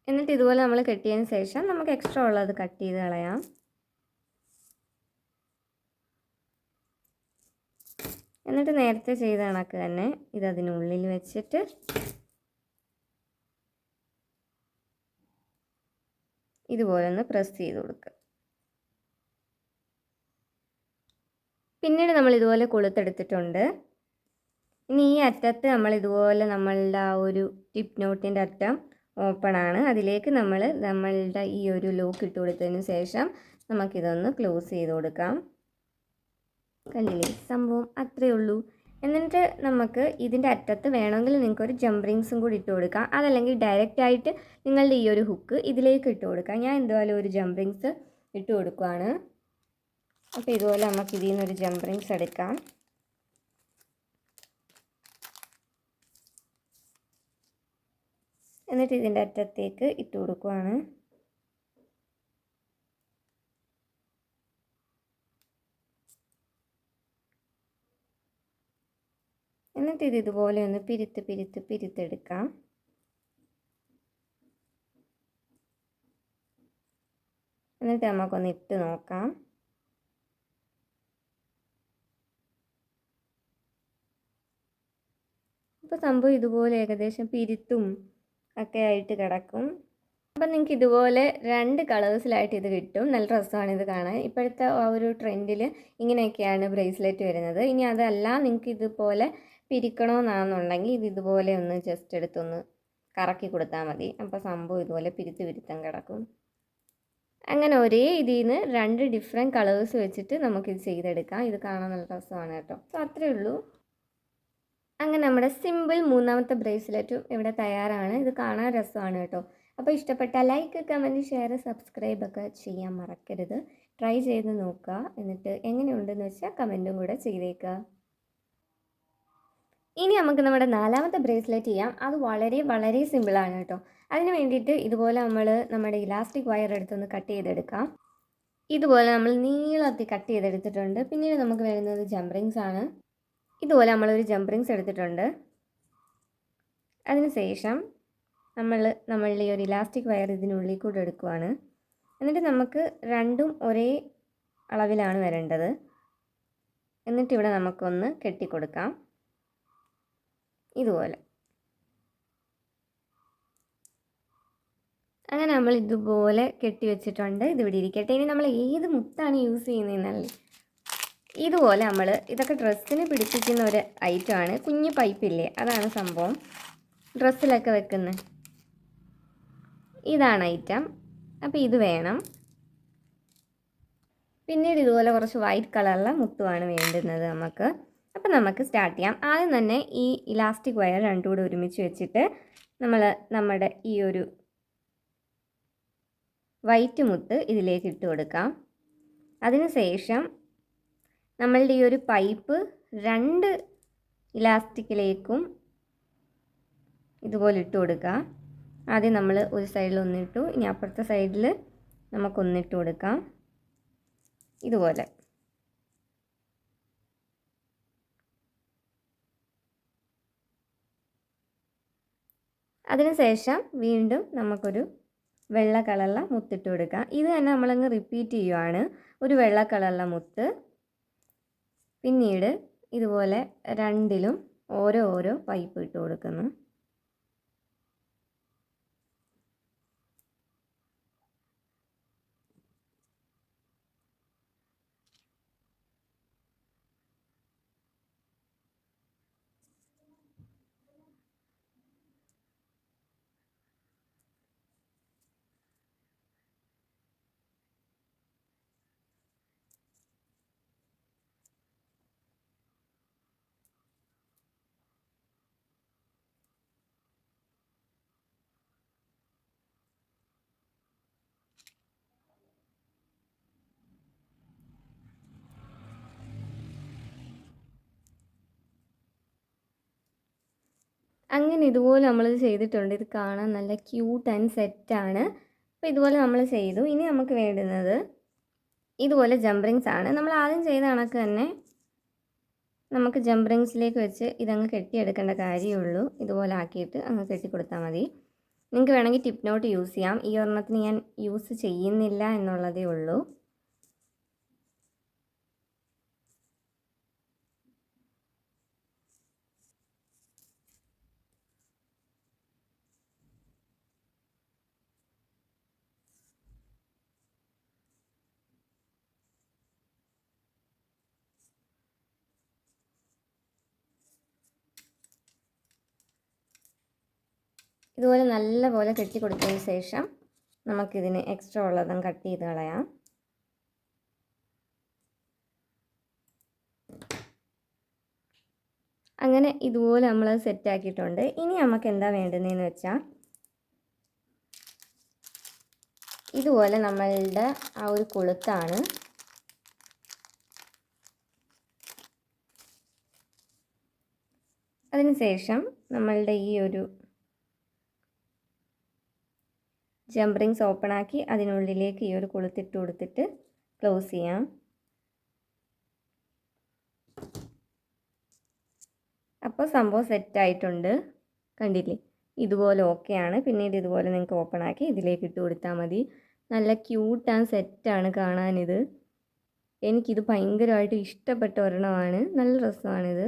എന്നിട്ട് ഇതുപോലെ നമ്മൾ കെട്ടിയതിന് ശേഷം നമുക്ക് എക്സ്ട്രാ ഉള്ളത് കട്ട് ചെയ്ത് കളയാം. എന്നിട്ട് നേരത്തെ ചെയ്ത കണക്ക് തന്നെ ഇതതിനുള്ളിൽ വെച്ചിട്ട് ഇതുപോലെ ഒന്ന് പ്രസ് ചെയ്ത് കൊടുക്കുക. പിന്നീട് നമ്മൾ ഇതുപോലെ കൊളുത്തെടുത്തിട്ടുണ്ട്. ഇനി ഈ അറ്റത്ത് നമ്മൾ ഇതുപോലെ നമ്മളുടെ ആ ഒരു ടിപ്പ് നോട്ടിൻ്റെ അറ്റം ഓപ്പൺ ആണ്. അതിലേക്ക് നമ്മളുടെ ഈ ഒരു ലോക്ക് ഇട്ട് കൊടുത്തതിന് ശേഷം നമുക്കിതൊന്ന് ക്ലോസ് ചെയ്ത് കൊടുക്കാം. കണ്ടില്ലേ, സംഭവം അത്രയേ ഉള്ളൂ. എന്നിട്ട് നമുക്ക് ഇതിൻ്റെ അറ്റത്ത് വേണമെങ്കിൽ നിങ്ങൾക്കൊരു ജംപ് റിങ്സും കൂടി ഇട്ട് കൊടുക്കാം. അതല്ലെങ്കിൽ ഡയറക്റ്റായിട്ട് നിങ്ങളുടെ ഈ ഒരു ഹുക്ക് ഇതിലേക്ക് ഇട്ട് കൊടുക്കാം. ഞാൻ എന്തായാലും ഒരു ജംപ് റിങ്സ് ഇട്ട് കൊടുക്കുകയാണ്. അപ്പോൾ ഇതുപോലെ നമുക്ക് ഇതിൽ നിന്നൊരു ജംപ് റിങ്സ് എടുക്കാം. എന്നിട്ട് ഇതിൻ്റെ അറ്റത്തേക്ക് ഇട്ട് കൊടുക്കുവാണ്. എന്നിട്ട് ഇത് ഇതുപോലെ ഒന്ന് പിരിത്തെടുക്കാം. എന്നിട്ട് നമുക്കൊന്ന് ഇട്ട് നോക്കാം. അപ്പോൾ സംഭവം ഇതുപോലെ ഏകദേശം പിരിത്തും ഒക്കെ ആയിട്ട് കിടക്കും. അപ്പം നിങ്ങൾക്ക് ഇതുപോലെ 2 കളേഴ്സിലായിട്ട് ഇത് കിട്ടും. നല്ല രസമാണ് ഇത് കാണാൻ. ഇപ്പോഴത്തെ ആ ഒരു ട്രെൻഡിൽ ഇങ്ങനെയൊക്കെയാണ് ബ്രേസ്ലെറ്റ് വരുന്നത്. ഇനി അതല്ല നിങ്ങൾക്ക് ഇതുപോലെ പിരിക്കണമെന്നാണെന്നുണ്ടെങ്കിൽ ഇത് ഇതുപോലെ ഒന്ന് ജസ്റ്റ് എടുത്തൊന്ന് കറക്കി കൊടുത്താൽ മതി. അപ്പോൾ സംഭവം ഇതുപോലെ പിരുത്തം കിടക്കും. അങ്ങനെ ഒരേ ഇതിൽ നിന്ന് 2 ഡിഫറെൻറ്റ് കളേഴ്സ് വെച്ചിട്ട് നമുക്കിത് ചെയ്തെടുക്കാം. ഇത് കാണാൻ നല്ല രസമാണ് കേട്ടോ. സോ അത്രയേ ഉള്ളൂ. അങ്ങനെ നമ്മുടെ സിമ്പിൾ 3ാമത്തെ ബ്രേസ്ലെറ്റും ഇവിടെ തയ്യാറാണ്. ഇത് കാണാൻ രസമാണ് കേട്ടോ. അപ്പോൾ ഇഷ്ടപ്പെട്ടാൽ ലൈക്ക്, കമൻറ്റ്, ഷെയർ, സബ്സ്ക്രൈബ് ഒക്കെ ചെയ്യാൻ മറക്കരുത്. ട്രൈ ചെയ്ത് നോക്കുക. എന്നിട്ട് എങ്ങനെയുണ്ടെന്ന് വെച്ചാൽ കമൻറ്റും കൂടെ ചെയ്തേക്കുക. ഇനി നമുക്ക് നമ്മുടെ 4ാമത്തെ ബ്രേസ്ലെറ്റ് ചെയ്യാം. അത് വളരെ വളരെ സിമ്പിളാണ് കേട്ടോ. അതിന് വേണ്ടിയിട്ട് ഇതുപോലെ നമ്മുടെ ഇലാസ്റ്റിക് വയർ എടുത്തൊന്ന് കട്ട് ചെയ്തെടുക്കാം. ഇതുപോലെ നമ്മൾ നീളത്തിൽ കട്ട് ചെയ്തെടുത്തിട്ടുണ്ട്. പിന്നീട് നമുക്ക് വരുന്നത് ജംപ് റിങ്സ് ആണ്. ഇതുപോലെ നമ്മളൊരു ജംപ് റിങ്സ് എടുത്തിട്ടുണ്ട്. അതിനുശേഷം നമ്മളുടെ ഈ ഒരു ഇലാസ്റ്റിക് വയർ ഇതിനുള്ളിൽ കൂടെ എടുക്കുവാണ്. എന്നിട്ട് നമുക്ക് രണ്ടും ഒരേ അളവിലാണ് വരേണ്ടത്. എന്നിട്ടിവിടെ നമുക്കൊന്ന് കെട്ടിക്കൊടുക്കാം ഇതുപോലെ. അങ്ങനെ നമ്മൾ ഇതുപോലെ കെട്ടി വെച്ചിട്ടുണ്ട്. ഇതിവിടെ ഇരിക്കട്ടെ. ഇനി നമ്മൾ ഏത് മുത്താണ് യൂസ് ചെയ്യുന്നതെന്നല്ലേ. ഇതുപോലെ നമ്മൾ ഇതൊക്കെ ഡ്രസ്സിന് പിടിപ്പിക്കുന്ന ഒരു ഐറ്റമാണ്. കുഞ്ഞു പൈപ്പില്ലേ, അതാണ് സംഭവം. ഡ്രസ്സിലൊക്കെ വെക്കുന്നത് ഇതാണ് ഐറ്റം. അപ്പോൾ ഇത് വേണം. പിന്നീട് ഇതുപോലെ കുറച്ച് വൈറ്റ് കളറുള്ള മുത്തുമാണ് വേണ്ടുന്നത് നമുക്ക്. അപ്പം നമുക്ക് സ്റ്റാർട്ട് ചെയ്യാം. ആദ്യം തന്നെ ഈ ഇലാസ്റ്റിക് വയർ രണ്ടും കൂടെ ഒരുമിച്ച് വെച്ചിട്ട് നമ്മുടെ ഈ ഒരു വൈറ്റ് മുത്ത് ഇതിലേക്ക് ഇട്ട് കൊടുക്കാം. അതിനുശേഷം നമ്മളുടെ ഈ ഒരു പൈപ്പ് 2 ഇലാസ്റ്റിക്കിലേക്കും ഇതുപോലെ ഇട്ട് കൊടുക്കുക. ആദ്യം നമ്മൾ ഒരു സൈഡിൽ ഒന്നിട്ടു, ഇനി അപ്പുറത്തെ സൈഡിൽ നമുക്കൊന്നിട്ട് കൊടുക്കാം ഇതുപോലെ. അതിനുശേഷം വീണ്ടും നമുക്കൊരു വെള്ള കളറുള്ള മുത്തിട്ട് കൊടുക്കാം. ഇത് തന്നെ നമ്മളങ്ങ് റിപ്പീറ്റ് ചെയ്യുവാണ്. ഒരു വെള്ള കളറുള്ള മുത്ത്, പിന്നീട് ഇതുപോലെ 2ലും ഓരോ പൈപ്പ് ഇട്ട് കൊടുക്കുന്നു. അങ്ങനെ ഇതുപോലെ നമ്മളിത് ചെയ്തിട്ടുണ്ട്. ഇത് കാണാൻ നല്ല ക്യൂട്ട് ആൻഡ് സെറ്റാണ്. അപ്പോൾ ഇതുപോലെ നമ്മൾ ചെയ്തു. ഇനി നമുക്ക് വേണ്ടുന്നത് ഇതുപോലെ ജംപ് റിങ്സ് ആണ്. നമ്മൾ ആദ്യം ചെയ്ത കണക്ക് തന്നെ നമുക്ക് ജംപ് റിങ്സിലേക്ക് വെച്ച് ഇതങ്ങ് കെട്ടിയെടുക്കേണ്ട കാര്യമുള്ളൂ. ഇതുപോലെ ആക്കിയിട്ട് അങ്ങ് കെട്ടിക്കൊടുത്താൽ മതി. നിങ്ങൾക്ക് വേണമെങ്കിൽ ടിപ്പ് നോട്ട് യൂസ് ചെയ്യാം. ഈ ഒരെണ്ണത്തിന് ഞാൻ യൂസ് ചെയ്യുന്നില്ല എന്നുള്ളതേ ഉള്ളൂ. ഇതുപോലെ നല്ലപോലെ കെട്ടി കൊടുത്തതിന് ശേഷം നമുക്കിതിന് എക്സ്ട്രാ ഉള്ളതും കട്ട് ചെയ്ത് കളയാം. അങ്ങനെ ഇതുപോലെ നമ്മൾ സെറ്റാക്കിയിട്ടുണ്ട്. ഇനി നമുക്ക് എന്താ വേണ്ടുന്നതെന്ന് വെച്ചാൽ ഇതുപോലെ നമ്മളുടെ ആ ഒരു കൊളുത്താണ്. അതിനുശേഷം നമ്മളുടെ ഈ ഒരു ജംപ് റിങ്സ് ഓപ്പൺ ആക്കി അതിനുള്ളിലേക്ക് ഈ ഒരു കൊളുത്തിട്ട് കൊടുത്തിട്ട് ക്ലോസ് ചെയ്യാം. അപ്പോൾ സംഭവം സെറ്റായിട്ടുണ്ട്, കണ്ടില്ലേ? ഇതുപോലെ ഓക്കെയാണ്. പിന്നീട് ഇതുപോലെ നിങ്ങൾക്ക് ഓപ്പൺ ആക്കി ഇതിലേക്ക് ഇട്ട് കൊടുത്താൽ മതി. നല്ല ക്യൂട്ട് ആൻഡ് സെറ്റാണ് കാണാനിത്. എനിക്കിത് ഭയങ്കരമായിട്ട് ഇഷ്ടപ്പെട്ട ഒരെണ്ണമാണ്. നല്ല രസമാണിത്.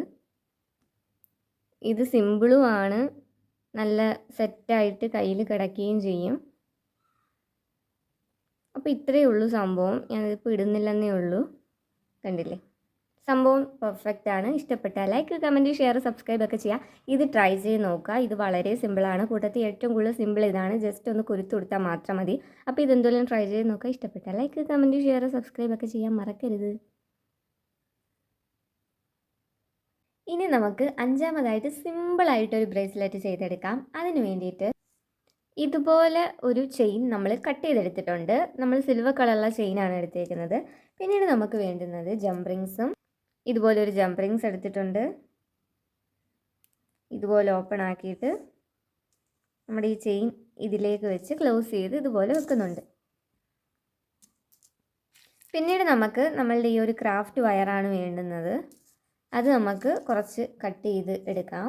ഇത് സിമ്പിളുമാണ്, നല്ല സെറ്റായിട്ട് കയ്യിൽ കിടക്കുകയും ചെയ്യും. അപ്പോൾ ഇത്രയേ ഉള്ളൂ സംഭവം. ഞാനിതിപ്പോൾ ഇടുന്നില്ലെന്നേ ഉള്ളൂ, കണ്ടില്ലേ? സംഭവം പെർഫെക്റ്റ് ആണ്. ഇഷ്ടപ്പെട്ടാൽ ലൈക്ക്, കമൻറ്റ്, ഷെയർ, സബ്സ്ക്രൈബ് ഒക്കെ ചെയ്യുക. ഇത് ട്രൈ ചെയ്ത് നോക്കുക. ഇത് വളരെ സിമ്പിളാണ്. കൂട്ടത്തിൽ ഏറ്റവും കൂടുതൽ സിമ്പിൾ ഇതാണ്. ജസ്റ്റ് ഒന്ന് കുരുത്ത് കൊടുത്താൽ മാത്രം മതി. അപ്പോൾ ഇതെന്തെങ്കിലും ട്രൈ ചെയ്ത് നോക്കുക. ഇഷ്ടപ്പെട്ടാൽ ലൈക്ക്, കമൻറ്റ്, ഷെയർ, സബ്സ്ക്രൈബ് ഒക്കെ ചെയ്യാൻ മറക്കരുത്. ഇനി നമുക്ക് അഞ്ചാമതായിട്ട് സിമ്പിളായിട്ടൊരു ബ്രേസ്ലെറ്റ് ചെയ്തെടുക്കാം. അതിന് വേണ്ടിയിട്ട് ഇതുപോലെ ഒരു ചെയിൻ നമ്മൾ കട്ട് ചെയ്തെടുത്തിട്ടുണ്ട്. നമ്മൾ സിൽവർ കളറുള്ള ചെയിനാണ് എടുത്തേക്കുന്നത്. പിന്നീട് നമുക്ക് വേണ്ടുന്നത് ജംപ് റിങ്സും. ഇതുപോലെ ഒരു ജംപ് റിങ്സ് എടുത്തിട്ടുണ്ട്. ഇതുപോലെ ഓപ്പൺ ആക്കിയിട്ട് നമ്മുടെ ഈ ചെയിൻ ഇതിലേക്ക് വെച്ച് ക്ലോസ് ചെയ്ത് ഇതുപോലെ വെക്കുന്നുണ്ട്. പിന്നീട് നമുക്ക് നമ്മളുടെ ഈ ഒരു ക്രാഫ്റ്റ് വയറാണ് വേണ്ടുന്നത്. അത് നമുക്ക് കുറച്ച് കട്ട് ചെയ്ത് എടുക്കാം.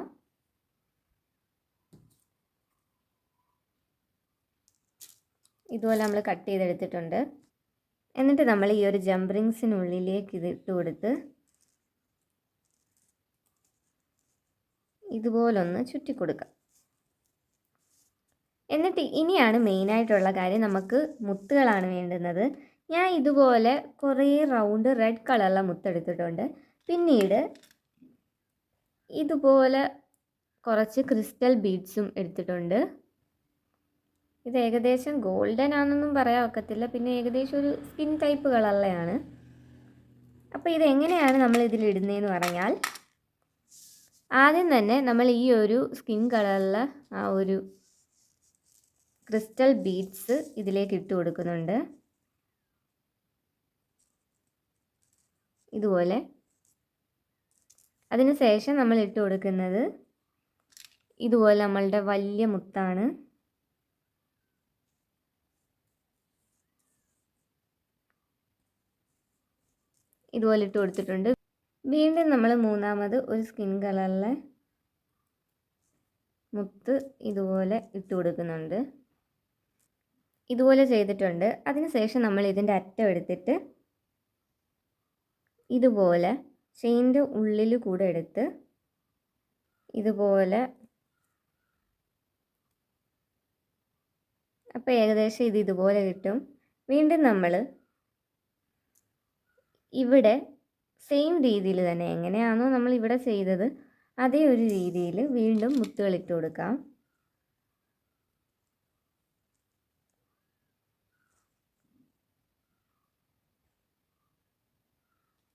ഇതുപോലെ നമ്മൾ കട്ട് ചെയ്തെടുത്തിട്ടുണ്ട്. എന്നിട്ട് നമ്മൾ ഈ ഒരു ജംപ് റിങ്സിനുള്ളിലേക്ക് ഇത് ഇട്ട് കൊടുത്ത് ഇതുപോലൊന്ന് ചുറ്റി കൊടുക്കാം. എന്നിട്ട് ഇനിയാണ് മെയിനായിട്ടുള്ള കാര്യം, നമുക്ക് മുത്തുകളാണ് വേണ്ടുന്നത്. ഞാൻ ഇതുപോലെ കുറേ റൗണ്ട് റെഡ് കളറുള്ള മുത്തെടുത്തിട്ടുണ്ട്. പിന്നീട് ഇതുപോലെ കുറച്ച് ക്രിസ്റ്റൽ ബീഡ്സും എടുത്തിട്ടുണ്ട്. ഇത് ഏകദേശം ഗോൾഡൻ ആണെന്നൊന്നും പറയാൻ ഒക്കത്തില്ല, പിന്നെ ഏകദേശം ഒരു സ്കിൻ ടൈപ്പ് കളറിലാണ്. അപ്പോൾ ഇതെങ്ങനെയാണ് നമ്മൾ ഇതിലിടുന്നതെന്ന് പറഞ്ഞാൽ, ആദ്യം തന്നെ നമ്മൾ ഈ ഒരു സ്കിൻ കളറിലെ ആ ഒരു ക്രിസ്റ്റൽ ബീഡ്സ് ഇതിലേക്ക് ഇട്ട് കൊടുക്കുന്നുണ്ട്. ഇതുപോലെ. അതിനുശേഷം നമ്മൾ ഇട്ട് കൊടുക്കുന്നത് ഇതുപോലെ നമ്മളുടെ വലിയ മുത്താണ്. ഇതുപോലെ ഇട്ട് കൊടുത്തിട്ടുണ്ട്. വീണ്ടും നമ്മൾ മൂന്നാമത് ഒരു സ്കിൻ കളറിലെ മുത്ത് ഇതുപോലെ ഇട്ട് കൊടുക്കുന്നുണ്ട്. ഇതുപോലെ ചെയ്തിട്ടുണ്ട്. അതിനുശേഷം നമ്മൾ ഇതിൻ്റെ അറ്റം എടുത്തിട്ട് ഇതുപോലെ ചെയിൻ്റെ ഉള്ളിൽ കൂടെ എടുത്ത് ഇതുപോലെ, അപ്പോൾ ഏകദേശം ഇത് ഇതുപോലെ കിട്ടും. വീണ്ടും നമ്മൾ ഇവിടെ സെയിം രീതിയിൽ തന്നെ എങ്ങനെയാണോ നമ്മൾ ഇവിടെ ചെയ്തത് അതേ ഒരു രീതിയിൽ വീണ്ടും മുത്തുകൾ ഇട്ട് കൊടുക്കാം.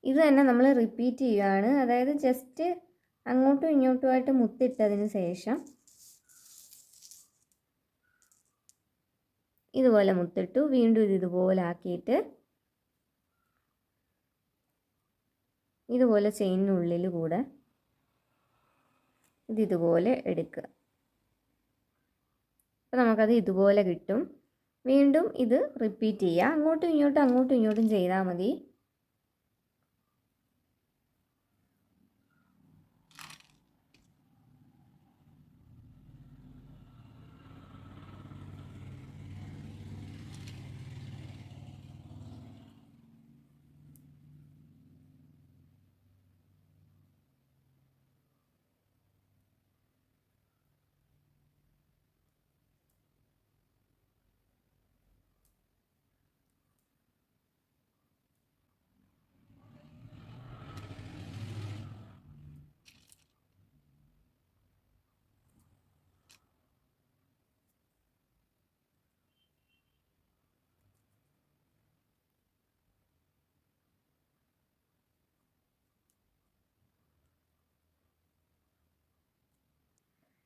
ഇത് തന്നെ നമ്മൾ റിപ്പീറ്റ് ചെയ്യുകയാണ്. അതായത് ജസ്റ്റ് അങ്ങോട്ടും ഇങ്ങോട്ടുമായിട്ട് മുത്തിട്ടതിന് ശേഷം ഇതുപോലെ മുത്തിട്ടു. വീണ്ടും ഇത് ഇതുപോലെ ആക്കിയിട്ട് ഇതുപോലെ ചെയിനുള്ളിൽ കൂടെ ഇതുപോലെ എടുക്കുക. അപ്പോൾ നമുക്കത് ഇതുപോലെ കിട്ടും. വീണ്ടും ഇത് റിപ്പീറ്റ് ചെയ്യുക. അങ്ങോട്ടും ഇങ്ങോട്ടും ചെയ്താൽ മതി.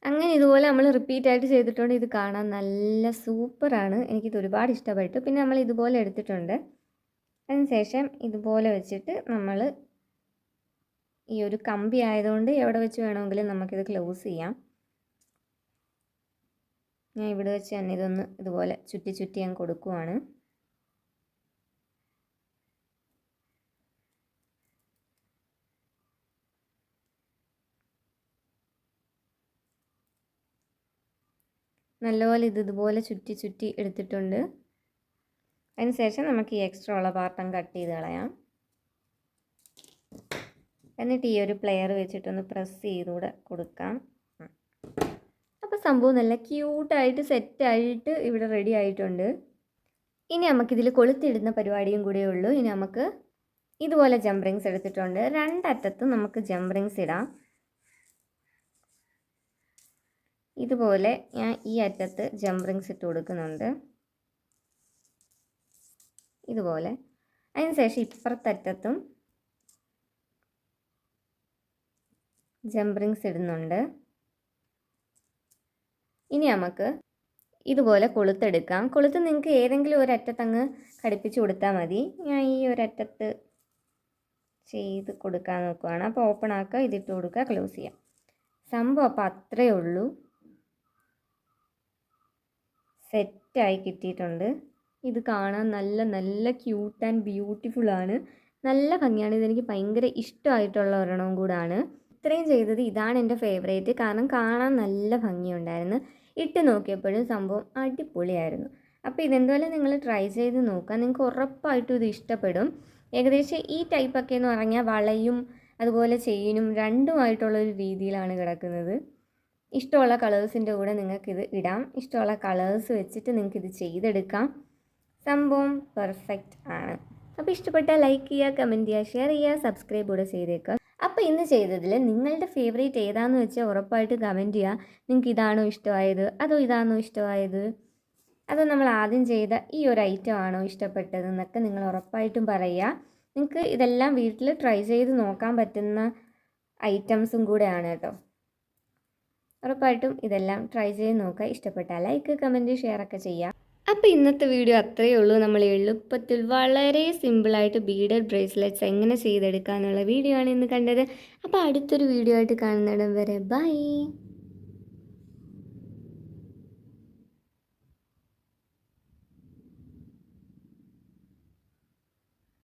അങ്ങനെ ഇതുപോലെ നമ്മൾ റിപ്പീറ്റായിട്ട് ചെയ്തിട്ടുണ്ട്. ഇത് കാണാൻ നല്ല സൂപ്പറാണ്. എനിക്കിത് ഒരുപാട് ഇഷ്ടപ്പെട്ടു. പിന്നെ നമ്മൾ ഇതുപോലെ എടുത്തിട്ടുണ്ട്. അതിനുശേഷം ഇതുപോലെ വെച്ചിട്ട് നമ്മൾ ഈ ഒരു കമ്പി ആയതുകൊണ്ട് എവിടെ വെച്ച് വേണമെങ്കിലും നമുക്കിത് ക്ലോസ് ചെയ്യാം. ഞാൻ ഇവിടെ വെച്ച് തന്നെ ഇതൊന്ന് ഇതുപോലെ ചുറ്റി ചുറ്റി ഞാൻ കൊടുക്കുവാണ്. നല്ലപോലെ ഇതുപോലെ ചുറ്റി ചുറ്റി എടുത്തിട്ടുണ്ട്. അതിനുശേഷം നമുക്ക് ഈ എക്സ്ട്രാ ഉള്ള പാർട്ടം കട്ട് ചെയ്ത് കളയാം. എന്നിട്ട് ഈ ഒരു പ്ലെയർ വെച്ചിട്ടൊന്ന് പ്രസ് ചെയ്തുകൂടെ കൊടുക്കാം. അപ്പോൾ സംഭവം നല്ല ക്യൂട്ടായിട്ട് സെറ്റായിട്ട് ഇവിടെ റെഡി ആയിട്ടുണ്ട്. ഇനി നമുക്കിതിൽ കൊളുത്തിടുന്ന പരിപാടിയും കൂടെ ഉള്ളൂ. ഇനി നമുക്ക് ഇതുപോലെ ജംപ് റിങ്സ് എടുത്തിട്ടുണ്ട്. രണ്ടറ്റത്തും നമുക്ക് ജംപ് റിങ്സ് ഇടാം. ഇതുപോലെ ഞാൻ ഈ അറ്റത്ത് ജംപ് റിങ്സ് ഇട്ട് കൊടുക്കുന്നുണ്ട്, ഇതുപോലെ. അതിനുശേഷം ഇപ്പുറത്തറ്റത്തും ജംപ് റിങ്സ് ഇടുന്നുണ്ട്. ഇനി നമുക്ക് ഇതുപോലെ കൊളുത്തെടുക്കാം. കൊളുത്ത് നിങ്ങൾക്ക് ഏതെങ്കിലും ഒരറ്റത്തങ്ങ് ഘടിപ്പിച്ച് കൊടുത്താൽ മതി. ഞാൻ ഈ ഒരറ്റത്ത് ചെയ്ത് കൊടുക്കാൻ നോക്കുവാണ്. അപ്പോൾ ഓപ്പൺ ആക്കുക, ഇതിട്ട് കൊടുക്കുക, ക്ലോസ് ചെയ്യാം. സംഭവം അപ്പോൾ അത്രയേ ഉള്ളൂ. സെറ്റായി കിട്ടിയിട്ടുണ്ട്. ഇത് കാണാൻ നല്ല നല്ല ക്യൂട്ട് ആൻഡ് ബ്യൂട്ടിഫുള്ളാണ്. നല്ല ഭംഗിയാണ്. ഇതെനിക്ക് ഭയങ്കര ഇഷ്ടമായിട്ടുള്ള ഒരെണ്ണവും കൂടാണ്. ഇത്രയും ചെയ്തത് ഇതാണ് എൻ്റെ ഫേവറേറ്റ്. കാരണം കാണാൻ നല്ല ഭംഗിയുണ്ടായിരുന്നു. ഇട്ട് നോക്കിയപ്പോഴും സംഭവം അടിപൊളിയായിരുന്നു. അപ്പോൾ ഇതെന്തുപോലെ നിങ്ങൾ ട്രൈ ചെയ്ത് നോക്കുക. നിങ്ങൾക്ക് ഉറപ്പായിട്ടും ഇത് ഇഷ്ടപ്പെടും. ഏകദേശം ഈ ടൈപ്പൊക്കെ എന്ന് പറഞ്ഞാൽ വളയും അതുപോലെ ചെയിനും രണ്ടുമായിട്ടുള്ളൊരു രീതിയിലാണ് കിടക്കുന്നത്. ഇഷ്ടമുള്ള കളേഴ്സിൻ്റെ കൂടെ നിങ്ങൾക്കിത് ഇടാം. ഇഷ്ടമുള്ള കളേഴ്സ് വെച്ചിട്ട് നിങ്ങൾക്കിത് ചെയ്തെടുക്കാം. സംഭവം പെർഫെക്റ്റ് ആണ്. അപ്പോൾ ഇഷ്ടപ്പെട്ടാൽ ലൈക്ക് ചെയ്യുക, കമൻറ്റ് ചെയ്യുക, ഷെയർ ചെയ്യുക, സബ്സ്ക്രൈബ് കൂടെ ചെയ്തേക്കുക. അപ്പോൾ ഇന്ന് ചെയ്തതിൽ നിങ്ങളുടെ ഫേവറേറ്റ് ഏതാണെന്ന് വെച്ചാൽ ഉറപ്പായിട്ട് കമൻറ്റ് ചെയ്യുക. നിങ്ങൾക്ക് ഇതാണോ ഇഷ്ടമായത്, അതോ ഇതാണോ ഇഷ്ടമായത്, അതോ നമ്മൾ ആദ്യം ചെയ്ത ഈ ഒരു ഐറ്റം ആണോ ഇഷ്ടപ്പെട്ടതെന്നൊക്കെ നിങ്ങൾ ഉറപ്പായിട്ടും പറയുക. നിങ്ങൾക്ക് ഇതെല്ലാം വീട്ടിൽ ട്രൈ ചെയ്ത് നോക്കാൻ പറ്റുന്ന ഐറ്റംസും കൂടെയാണ് കേട്ടോ. ഉറപ്പായിട്ടും ഇതെല്ലാം ട്രൈ ചെയ്ത് നോക്കുക. ഇഷ്ടപ്പെട്ടാൽ ലൈക്ക്, കമൻറ്റ്, ഷെയർ ഒക്കെ ചെയ്യാം. അപ്പോൾ ഇന്നത്തെ വീഡിയോ അത്രയേ ഉള്ളൂ. നമ്മൾ എളുപ്പത്തിൽ വളരെ സിമ്പിളായിട്ട് ബീഡഡ് ബ്രേസ്ലെറ്റ്സ് എങ്ങനെ ചെയ്തെടുക്കുക എന്നുള്ള വീഡിയോ ആണ് ഇന്ന് കണ്ടത്. അപ്പോൾ അടുത്തൊരു വീഡിയോ ആയിട്ട് കാണുന്നിടം വരെ ബൈ.